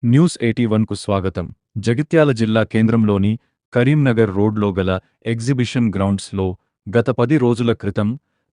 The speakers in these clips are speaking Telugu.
న్యూస్ 81కు స్వాగతం. జగిత్యాల జిల్లా కేంద్రంలోని కరీంనగర్ రోడ్లో గల ఎగ్జిబిషన్ గ్రౌండ్స్లో గత 10 రోజుల క్రితం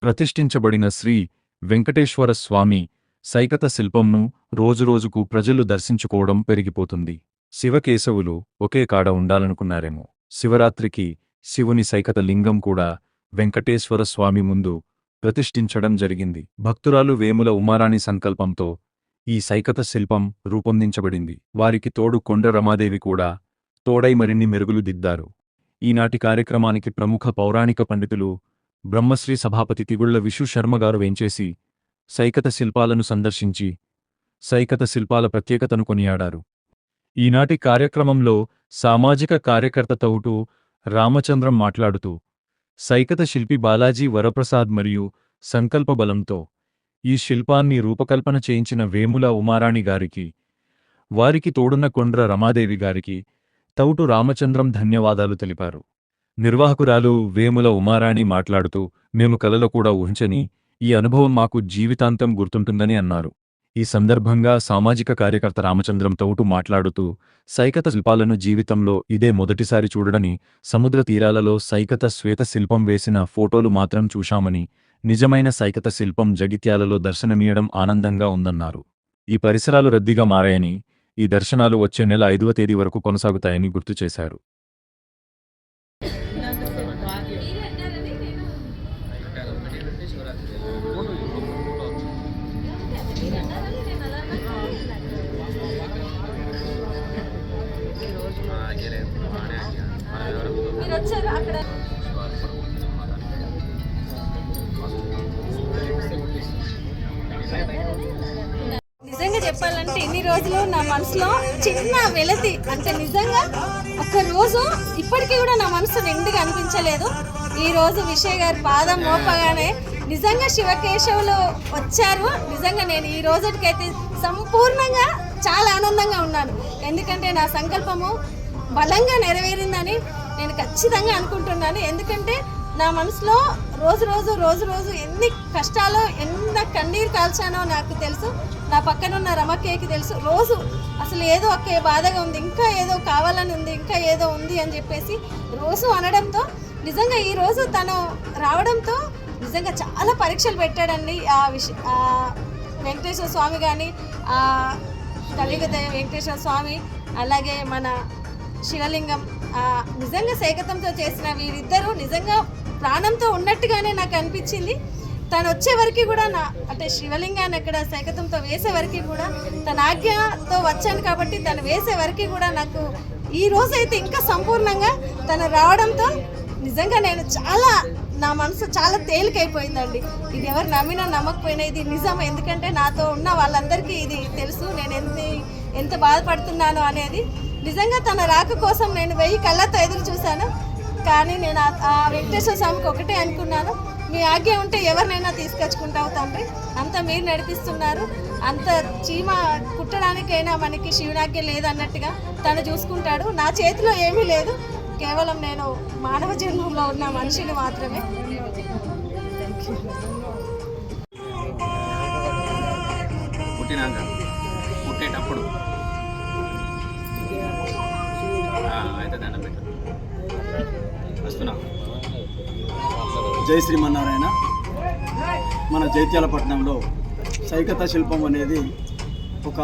ప్రతిష్ఠించబడిన శ్రీ వెంకటేశ్వర స్వామి సైకత శిల్పంను రోజురోజుకు ప్రజలు దర్శించుకోవడం పెరిగిపోతుంది. శివకేశవులు ఒకే కాడ ఉండాలనుకున్నారేమో. శివరాత్రికి శివుని సైకత లింగం కూడా వెంకటేశ్వర స్వామి ముందు ప్రతిష్ఠించడం జరిగింది. భక్తురాలు వేముల ఉమారాణి సంకల్పంతో ఈ సైకత శిల్పం రూపొందించబడింది. వారికి తోడు కొండ రమాదేవి కూడా తోడై మరిన్ని మెరుగులు దిద్దారు. ఈనాటి కార్యక్రమానికి ప్రముఖ పౌరాణిక పండితులు బ్రహ్మశ్రీ సభాపతి తిగుళ్ల విషు శర్మగారు వేంచేసి సైకత శిల్పాలను సందర్శించి సైకత శిల్పాల ప్రత్యేకతను కొనియాడారు. ఈనాటి కార్యక్రమంలో సామాజిక కార్యకర్త తౌటు రామచంద్రం మాట్లాడుతూ సైకత శిల్పి బాలాజీ వరప్రసాద్ మరియు సంకల్ప బలంతో ఈ శిల్పాన్ని రూపకల్పన చేయించిన వేముల ఉమారాణి గారికి, వారికి తోడున్న కొండ్ర రమాదేవి గారికి తౌటు రామచంద్రం ధన్యవాదాలు తెలిపారు. నిర్వాహకురాలు వేముల ఉమారాణి మాట్లాడుతూ మేము కలలో కూడా ఊహించని ఈ అనుభవం మాకు జీవితాంతం గుర్తుంటుందని అన్నారు. ఈ సందర్భంగా సామాజిక కార్యకర్త రామచంద్రం తౌటు మాట్లాడుతూ సైకత శిల్పాలను జీవితంలో ఇదే మొదటిసారి చూడడని, సముద్ర తీరాలలో సైకత శ్వేత శిల్పం వేసిన ఫోటోలు మాత్రం చూశామని, నిజమైన సైకత శిల్పం జగిత్యాలలో దర్శనమీయడం ఆనందంగా ఉందన్నారు. ఈ పరిసరాలు రద్దీగా మారాయని, ఈ దర్శనాలు వచ్చే నెల 5వ తేదీ వరకు కొనసాగుతాయని గుర్తు చేశారు. నిజంగా చెప్పాలంటే ఇన్ని రోజులు నా మనసులో చిన్న వెలతి, అంటే నిజంగా ఒక్క రోజు ఇప్పటికీ కూడా నా మనసు నిండుగా అనిపించలేదు. ఈ రోజు విషయ్ గారి పాదం మోపగానే నిజంగా శివకేశవులు వచ్చారు. నిజంగా నేను ఈ రోజుకైతే సంపూర్ణంగా చాలా ఆనందంగా ఉన్నాను. ఎందుకంటే నా సంకల్పము బలంగా నెరవేరిందని నేను ఖచ్చితంగా అనుకుంటున్నాను. ఎందుకంటే నా మనసులో రోజు ఎన్ని కష్టాలు, ఎంత కన్నీరు కాల్చానో నాకు తెలుసు. నా పక్కనున్న రమకేకి తెలుసు. రోజు అసలు ఏదో ఒకే బాధగా ఉంది, ఇంకా ఏదో కావాలని ఉంది, ఇంకా ఏదో ఉంది అని చెప్పేసి రోజు అనడంతో నిజంగా ఈరోజు తను రావడంతో నిజంగా చాలా పరీక్షలు పెట్టాడండి. వెంకటేశ్వర స్వామి కానీ, కలియుగ వెంకటేశ్వర స్వామి, అలాగే మన శివలింగం నిజంగా సైకతంతో చేసిన వీరిద్దరూ నిజంగా ప్రాణంతో ఉన్నట్టుగానే నాకు అనిపించింది. తను వచ్చే వరకు కూడా అంటే శివలింగాన్ని అక్కడ సైకతంతో వేసే వరకు కూడా తన ఆజ్ఞతో వచ్చాను కాబట్టి తను వేసే వరకు కూడా నాకు ఈ రోజు అయితే ఇంకా సంపూర్ణంగా తను రావడంతో నిజంగా నేను నా మనసు చాలా తేలికైపోయిందండి. ఇది ఎవరు నమ్మినా నమ్మకపోయినా ఇది నిజం. ఎందుకంటే నాతో ఉన్న వాళ్ళందరికీ ఇది తెలుసు, నేను ఎంత బాధపడుతున్నాను అనేది. నిజంగా తన రాక కోసం నేను 1000 కళ్ళతో ఎదురు చూశాను. కానీ నేను ఆ వెంకటేశ్వర స్వామికి ఒకటే అనుకున్నాను, మీ ఆజ్ఞ ఉంటే ఎవరినైనా తీసుకొచ్చుకుంటావు తండ్రి, అంత మీరు నడిపిస్తున్నారు, అంత చీమ కుట్టడానికైనా మనకి శివునాజ్ఞ లేదన్నట్టుగా తను చూసుకుంటాడు. నా చేతిలో ఏమీ లేదు, కేవలం నేను మానవ జన్మంలో ఉన్న మనిషిని మాత్రమే. పుట్టేటప్పుడు జై శ్రీమన్నారాయణ. మన జైత్యాల పట్టణంలో సైకత శిల్పం అనేది ఒక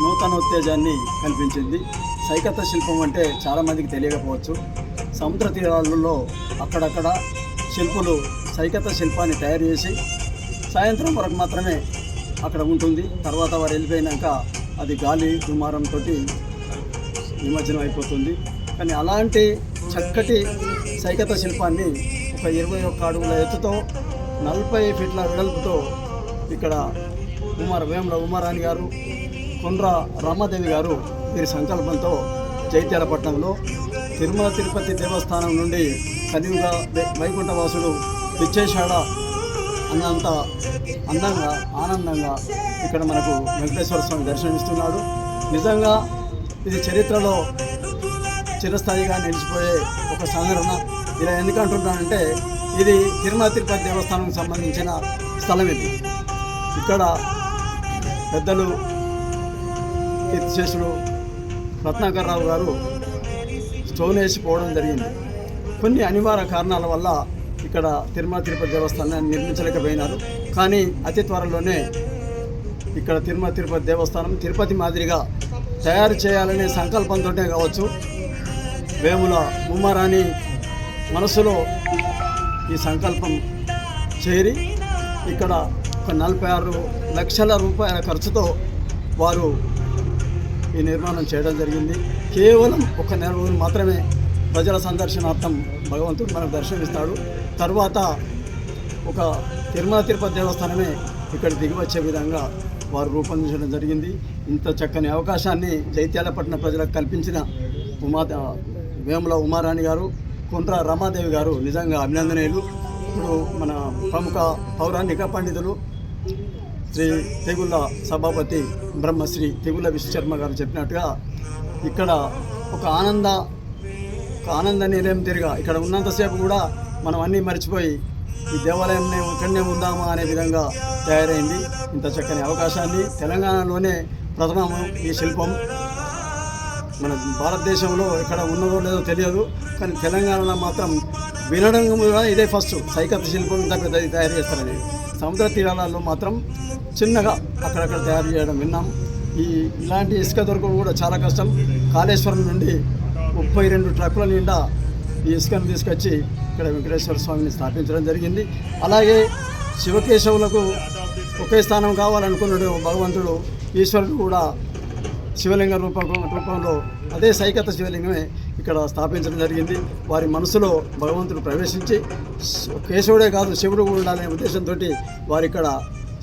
నూతనోత్తేజాన్ని కల్పించింది. సైకత శిల్పం అంటే చాలామందికి తెలియకపోవచ్చు. సముద్ర తీరాలలో అక్కడక్కడ శిల్పులు సైకత శిల్పాన్ని తయారు చేసి సాయంత్రం వరకు మాత్రమే అక్కడ ఉంటుంది. తర్వాత వారు వెళ్ళిపోయినాక అది గాలి దుమారంతో నిమజ్జనం అయిపోతుంది. కానీ అలాంటి చక్కటి సైకత శిల్పాన్ని ఒక 21 అడుగుల ఎత్తుతో 40 ఫీట్ల వెడల్పుతో ఇక్కడ వేముల ఉమారాణి గారు, కొండ్ర రమాదేవి గారు వీరి సంకల్పంతో జైత్యాల పట్టణంలో తిరుమల తిరుపతి దేవస్థానం నుండి కలియుగ వైకుంఠవాసుడు విచ్చేశాడ అన్నంత అందంగా ఆనందంగా ఇక్కడ మనకు వెంకటేశ్వర స్వామి దర్శనమిస్తున్నాడు. నిజంగా ఇది చరిత్రలో చిరస్థాయిగా నిలిచిపోయే ఒక సంఘటన. ఇలా ఎందుకు అంటున్నానంటే ఇది తిరుమల తిరుపతి దేవస్థానానికి సంబంధించిన స్థలం. ఇది ఇక్కడ పెద్దలు కీర్తిశేషులు రత్నాకర్ రావు గారు స్టోన్ వేసిపోవడం జరిగింది. కొన్ని అనివార్య కారణాల వల్ల ఇక్కడ తిరుమల తిరుపతి దేవస్థానాన్ని నిర్మించలేకపోయినారు. కానీ అతి త్వరలోనే ఇక్కడ తిరుమల తిరుపతి దేవస్థానం తిరుపతి మాదిరిగా తయారు చేయాలనే సంకల్పంతో కావచ్చు, వేముల ఉమారాణి మనసులో ఈ సంకల్పం చేరి ఇక్కడ ఒక 46 లక్షల రూపాయల ఖర్చుతో వారు ఈ నిర్మాణం చేయడం జరిగింది. కేవలం ఒక నెల రోజులు మాత్రమే ప్రజల సందర్శనార్థం భగవంతుడు మనకు దర్శనమిస్తాడు. తర్వాత ఒక తిరుమల తిరుపతి దేవస్థానమే ఇక్కడ దిగి వచ్చే విధంగా వారు రూపొందించడం జరిగింది. ఇంత చక్కని అవకాశాన్ని జైత్యాలపట్నం ప్రజలకు కల్పించిన వేముల ఉమారాణి గారు, కుంట్ర రమాదేవి గారు నిజంగా అభినందనీయులు. ఇప్పుడు మన ప్రముఖ పౌరాణిక పండితులు శ్రీ తెగుళ్ళ సభాపతి బ్రహ్మశ్రీ తెగుళ్ళ విశ్వశర్మ గారు చెప్పినట్టుగా ఇక్కడ ఒక ఆనంద నిలయం తిరిగా ఇక్కడ ఉన్నంతసేపు కూడా మనం అన్నీ మర్చిపోయి ఈ దేవాలయంలో ఇక్కడనే ఉందామా అనే విధంగా తయారైంది. ఇంత చక్కని అవకాశాన్ని తెలంగాణలోనే ప్రథమము ఈ శిల్పం. మన భారతదేశంలో ఎక్కడ ఉన్నదో లేదో తెలియదు, కానీ తెలంగాణలో మాత్రం వినడం కూడా ఇదే ఫస్ట్. సైకత శిల్పం ఇంత పెద్దది తయారు చేస్తారని సముద్ర తీరాలలో మాత్రం చిన్నగా అక్కడక్కడ తయారు చేయడం విన్నాం. ఇలాంటి ఇసుక దొరకడం కూడా చాలా కష్టం. కాళేశ్వరం నుండి 32 ట్రక్కుల నిండా ఈ ఇసుకను తీసుకొచ్చి ఇక్కడ వెంకటేశ్వర స్వామిని స్థాపించడం జరిగింది. అలాగే శివకేశవులకు ఒకే స్థానం కావాలనుకున్నాడు భగవంతుడు. ఈశ్వరుడు కూడా శివలింగ రూపంలో అదే సైకత శివలింగమే ఇక్కడ స్థాపించడం జరిగింది. వారి మనసులో భగవంతుడు ప్రవేశించి కేశవుడే కాదు శివుడు కూడా ఉండాలనే ఉద్దేశంతో వారు ఇక్కడ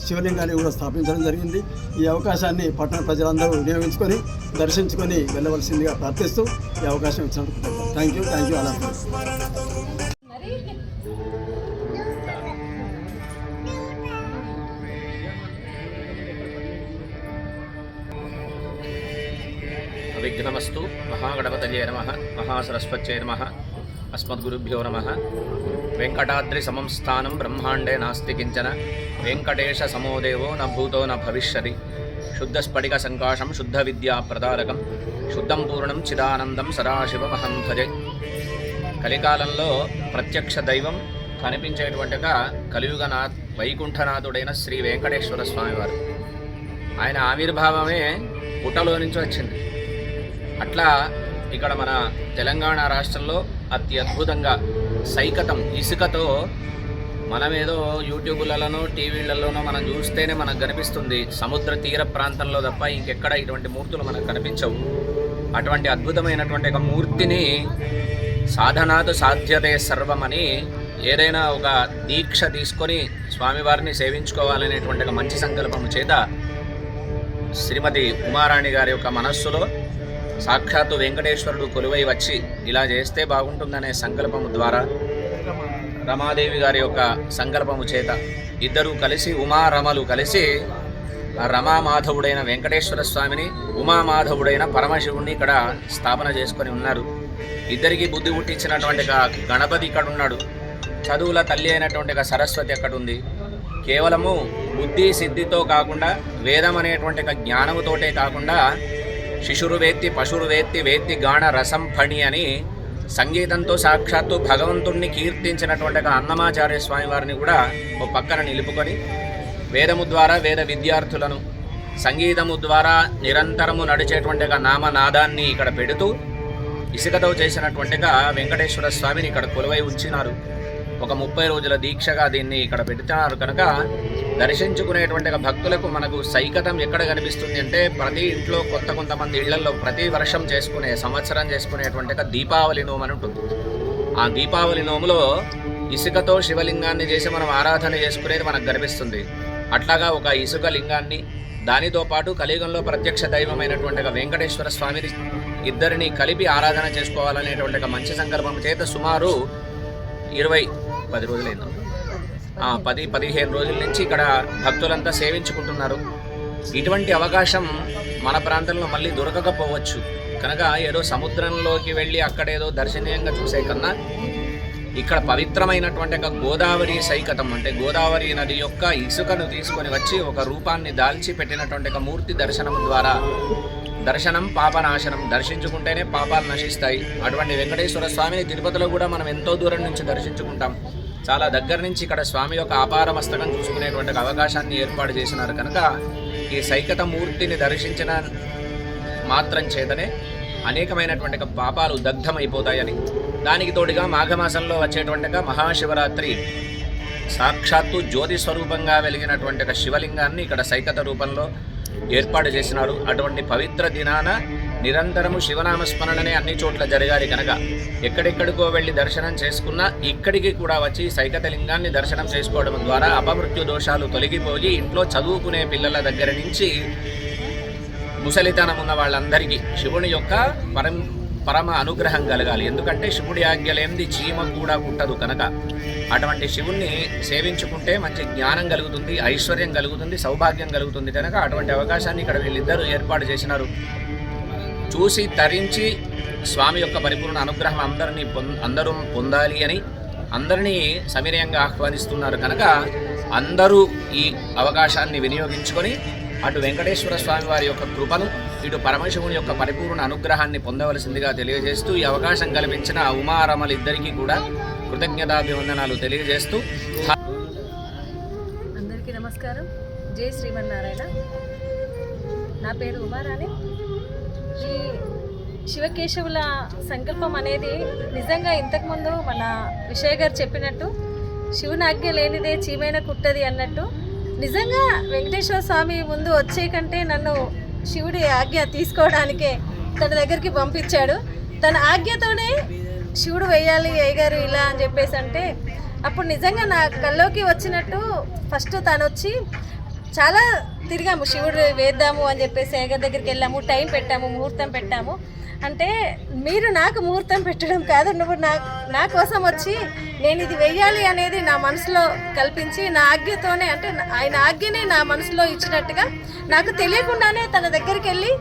శివలింగాన్ని కూడా స్థాపించడం జరిగింది. ఈ అవకాశాన్ని పట్టణ ప్రజలందరూ వినియోగించుకొని దర్శించుకొని వెళ్ళవలసిందిగా ప్రార్థిస్తూ ఈ అవకాశం ఇచ్చినందుకు థ్యాంక్ యూ అలా. విఘ్నమస్తు. మహాగణపతయే నమః, మహాసరస్వత్యై నమః, అస్మద్గురుభ్యో నమః. వెంకటాద్రి సమం స్థానం బ్రహ్మాండే నాస్తి కించన, వెంకటేశ సమో దేవో న భూతో న భవిష్యతి. శుద్ధస్ఫటిక సంకాశం శుద్ధ విద్యా ప్రదారకం, శుద్ధం పూర్ణం చిదానందం సదాశివమహం భజే. కలికాలంలో ప్రత్యక్ష దైవం కనిపించేటువంటిగా కలియుగనాథ్ వైకుంఠనాథుడైన శ్రీ వెంకటేశ్వర స్వామివారు. ఆయన ఆవిర్భావమే పుట్టలో నుంచి వచ్చింది. అట్లా ఇక్కడ మన తెలంగాణ రాష్ట్రంలో అతి అద్భుతంగా సైకతం ఇసుకతో మనమేదో యూట్యూబ్లలోనో టీవీలలోనో మనం చూస్తేనే మనకు కనిపిస్తుంది. సముద్ర తీర ప్రాంతంలో తప్ప ఇంకెక్కడ ఇటువంటి మూర్తులు మనకు కనిపించవు. అటువంటి అద్భుతమైనటువంటి ఒక మూర్తిని సాధనాతు సాధ్యతే సర్వమని ఏదైనా ఒక దీక్ష తీసుకొని స్వామివారిని సేవించుకోవాలనేటువంటి ఒక మంచి సంకల్పము చేత శ్రీమతి ఉమారాణి గారి యొక్క మనస్సులో సాక్షాత్తు వెంకటేశ్వరుడు కొలువై వచ్చి ఇలా చేస్తే బాగుంటుందనే సంకల్పము ద్వారా రమాదేవి గారి యొక్క సంకల్పము చేత ఇద్దరూ కలిసి ఉమారమలు కలిసి రమామాధవుడైన వెంకటేశ్వర స్వామిని ఉమామాధవుడైన పరమశివుడిని ఇక్కడ స్థాపన చేసుకొని ఉన్నారు. ఇద్దరికి బుద్ధి పుట్టించినటువంటి గణపతి ఇక్కడ ఉన్నాడు. చదువుల తల్లి అయినటువంటి సరస్వతి అక్కడుంది. కేవలము బుద్ధి సిద్ధితో కాకుండా వేదం అనేటువంటి జ్ఞానముతోటే కాకుండా శిశురు వేత్తి పశురు వేత్తి వేత్తి గాణ రసం ఫణి అని సంగీతంతో సాక్షాత్తు భగవంతుణ్ణి కీర్తించినటువంటి అన్నమాచార్య స్వామి వారిని కూడా ఓ పక్కన నిలుపుకొని వేదము ద్వారా వేద విద్యార్థులను సంగీతము ద్వారా నిరంతరము నడిచేటువంటి నామనాదాన్ని ఇక్కడ పెడుతూ ఇసుకతో చేసినటువంటిగా వెంకటేశ్వర స్వామిని ఇక్కడ కొలువై ఉంచినారు. ఒక 30 రోజుల దీక్షగా దీన్ని ఇక్కడ పెడుతున్నారు కనుక దర్శించుకునేటువంటి భక్తులకు మనకు సైకతం ఎక్కడ కనిపిస్తుంది అంటే ప్రతి ఇంట్లో కొంతమంది ఇళ్లలో ప్రతి వర్షం చేసుకునే సంవత్సరం చేసుకునేటువంటి దీపావళి నోము అని ఉంటుంది. ఆ దీపావళి నోములో ఇసుకతో శివలింగాన్ని చేసి మనం ఆరాధన చేసుకునేది మనకు కనిపిస్తుంది. అట్లాగా ఒక ఇసుక లింగాన్ని దానితో పాటు కలియుగంలో ప్రత్యక్ష దైవమైనటువంటి వెంకటేశ్వర స్వామిని ఇద్దరిని కలిపి ఆరాధన చేసుకోవాలనేటువంటి మంచి సంకల్పం చేత సుమారు 10 రోజులైంది. 10-15 రోజుల నుంచి ఇక్కడ భక్తులంతా సేవించుకుంటున్నారు. ఇటువంటి అవకాశం మన ప్రాంతంలో మళ్ళీ దొరకకపోవచ్చు కనుక ఏదో సముద్రంలోకి వెళ్ళి అక్కడేదో దర్శనీయంగా చూసే కన్నా ఇక్కడ పవిత్రమైనటువంటి గోదావరి సైకతం అంటే గోదావరి నది యొక్క ఇసుకను తీసుకొని వచ్చి ఒక రూపాన్ని దాల్చి పెట్టినటువంటి మూర్తి దర్శనం ద్వారా దర్శనం పాపనాశనం, దర్శించుకుంటేనే పాపాలు నశిస్తాయి. అటువంటి వెంకటేశ్వర స్వామిని తిరుపతిలో కూడా మనం ఎంతో దూరం నుంచి దర్శించుకుంటాం. చాలా దగ్గర నుంచి ఇక్కడ స్వామి యొక్క ఆపార మస్తకం చూసుకునేటువంటి అవకాశాన్ని ఏర్పాటు చేసినారు కనుక ఈ సైకత మూర్తిని దర్శించిన మాత్రం చేతనే అనేకమైనటువంటి పాపాలు దగ్ధమైపోతాయని, దానికి తోడుగా మాఘమాసంలో వచ్చేటువంటి మహాశివరాత్రి సాక్షాత్తు జ్యోతి స్వరూపంగా వెలిగినటువంటి శివలింగాన్ని ఇక్కడ సైకత రూపంలో ఏర్పాటు చేసినారు. అటువంటి పవిత్ర దినాన నిరంతరము శివనామస్మరణనే అన్ని చోట్ల జరగాలి కనుక ఎక్కడెక్కడికో వెళ్ళి దర్శనం చేసుకున్నా ఇక్కడికి కూడా వచ్చి సైకత లింగాన్ని దర్శనం చేసుకోవడం ద్వారా అపమృత్యు దోషాలు తొలగిపోయి ఇంట్లో చదువుకునే పిల్లల దగ్గర నుంచి ముసలితనం ఉన్న వాళ్ళందరికీ శివుని యొక్క పరమ అనుగ్రహం కలగాలి. ఎందుకంటే శివుడి ఆజ్ఞ లేనిది చీమ కూడా పుట్టదు కనుక అటువంటి శివుణ్ణి సేవించుకుంటే మంచి జ్ఞానం కలుగుతుంది, ఐశ్వర్యం కలుగుతుంది, సౌభాగ్యం కలుగుతుంది కనుక అటువంటి అవకాశాన్ని ఇక్కడ వీళ్ళిద్దరూ ఏర్పాటు చేసినారు. చూసి తరించి స్వామి యొక్క పరిపూర్ణ అనుగ్రహం అందరూ పొందాలి అని అందరినీ సవినయంగా ఆహ్వానిస్తున్నారు కనుక అందరూ ఈ అవకాశాన్ని వినియోగించుకొని అటు వెంకటేశ్వర స్వామి వారి యొక్క కృపను, ఇటు పరమశివుని యొక్క పరిపూర్ణ అనుగ్రహాన్ని పొందవలసిందిగా తెలియజేస్తూ ఈ అవకాశం కల్పించిన ఉమారమలిద్దరికీ కూడా కృతజ్ఞతాభివందనాలు తెలియజేస్తూ అందరికీ నమస్కారం. జై శ్రీమన్నారాయణ. నా పేరు ఉమారాణి. ఈ శివకేశవుల సంకల్పం అనేది నిజంగా ఇంతకుముందు మన విషయ గారు చెప్పినట్టు శివుని ఆజ్ఞ లేనిదే చీమైన కుట్టది అన్నట్టు నిజంగా వెంకటేశ్వర స్వామి ముందు వచ్చే కంటే నన్ను శివుడి ఆజ్ఞ తీసుకోవడానికే తన దగ్గరికి పంపించాడు. తన ఆజ్ఞతోనే శివుడు వేయాలి అయ్యగారు ఇలా అని చెప్పేసి అంటే అప్పుడు నిజంగా నా కల్లోకి వచ్చినట్టు ఫస్ట్ తను వచ్చి చాలా తిరిగాము, శివుడు వేద్దాము అని చెప్పేసి అయ్యగారి దగ్గరికి వెళ్ళాము, టైం పెట్టాము, ముహూర్తం పెట్టాము. అంటే మీరు నాకు ముహూర్తం పెట్టడం కాదు, నువ్వు నా కోసం వచ్చి నేను ఇది వెయ్యాలి అనేది నా మనసులో కల్పించి నా ఆజ్ఞతోనే అంటే ఆయన ఆజ్ఞని నా మనసులో ఇచ్చినట్టుగా నాకు తెలియకుండానే తన దగ్గరికి వెళ్ళి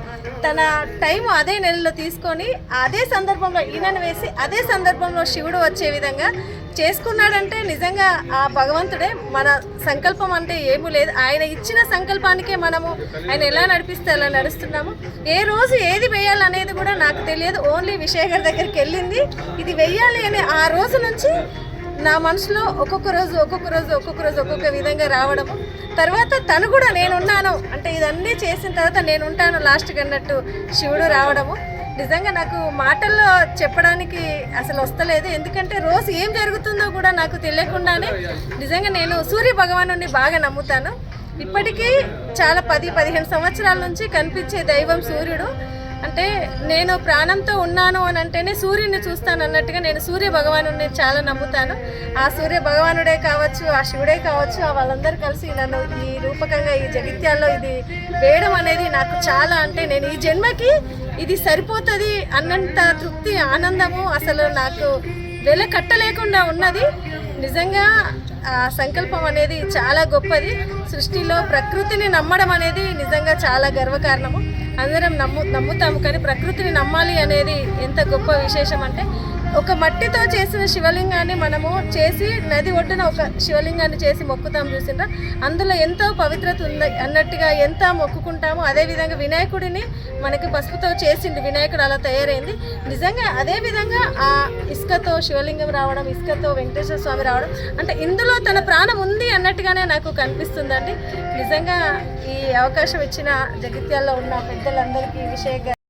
తన టైం అదే నెలలో తీసుకొని అదే సందర్భంలో ఈయనను వేసి అదే సందర్భంలో శివుడు వచ్చే విధంగా చేసుకున్నాడంటే నిజంగా ఆ భగవంతుడే. మన సంకల్పం అంటే ఏమీ లేదు, ఆయన ఇచ్చిన సంకల్పానికే మనము ఆయన ఎలా నడిపిస్తే అలా నడుస్తున్నాము. ఏ రోజు ఏది వేయాలనేది కూడా నాకు తెలియదు, ఓన్లీ విషయ గారి దగ్గరికి వెళ్ళింది ఇది వెయ్యాలి అని ఆ రోజు నుంచి నా మనసులో ఒక్కొక్క రోజు ఒక్కొక్క విధంగా రావడము. తర్వాత తను కూడా నేనున్నాను అంటే ఇదన్నీ చేసిన తర్వాత నేనుంటాను లాస్ట్కి అన్నట్టు శివుడు రావడము. నిజంగా నాకు మాటల్లో చెప్పడానికి అసలు వస్తలేదు, ఎందుకంటే రోజు ఏం జరుగుతుందో కూడా నాకు తెలియకుండానే నిజంగా నేను సూర్య భగవానుని బాగా నమ్ముతాను. ఇప్పటికీ చాలా 10-15 సంవత్సరాల నుంచి కనిపించే దైవం సూర్యుడు. అంటే నేను ప్రాణంతో ఉన్నాను అని అంటేనే సూర్యుడిని చూస్తాను అన్నట్టుగా నేను సూర్య భగవానుడిని చాలా నమ్ముతాను. ఆ సూర్య భగవానుడే కావచ్చు, ఆ శివుడే కావచ్చు, ఆ వాళ్ళందరూ కలిసి నన్ను ఈ రూపకంగా ఈ జగిత్యాల్లో ఇది వేయడం అనేది నాకు చాలా అంటే నేను ఈ జన్మకి ఇది సరిపోతుంది అన్నంత తృప్తి, ఆనందము అసలు నాకు వెల కట్టలేకుండా ఉన్నది. నిజంగా ఆ సంకల్పం అనేది చాలా గొప్పది. సృష్టిలో ప్రకృతిని నమ్మడం అనేది నిజంగా చాలా గర్వకారణము. అందరం నమ్ముతాము, కానీ ప్రకృతిని నమ్మాలి అనేది ఎంత గొప్ప విశేషం అంటే ఒక మట్టితో చేసిన శివలింగాన్ని మనము చేసి నది ఒడ్డున ఒక శివలింగాన్ని చేసి మొక్కుతాం చూసిండ్రా, అందులో ఎంతో పవిత్రత ఉంది అన్నట్టుగా ఎంత మొక్కుకుంటామో అదేవిధంగా వినాయకుడిని మనకి పసుపుతో చేసిండు, వినాయకుడు అలా తయారైంది. నిజంగా అదేవిధంగా ఆ ఇసుకతో శివలింగం రావడం, ఇసుకతో వెంకటేశ్వర స్వామి రావడం అంటే ఇందులో తన ప్రాణం ఉంది అన్నట్టుగానే నాకు కనిపిస్తుందండి. నిజంగా ఈ అవకాశం ఇచ్చిన జగిత్యాల్లో ఉన్న పెద్దలందరికీ విషయంగా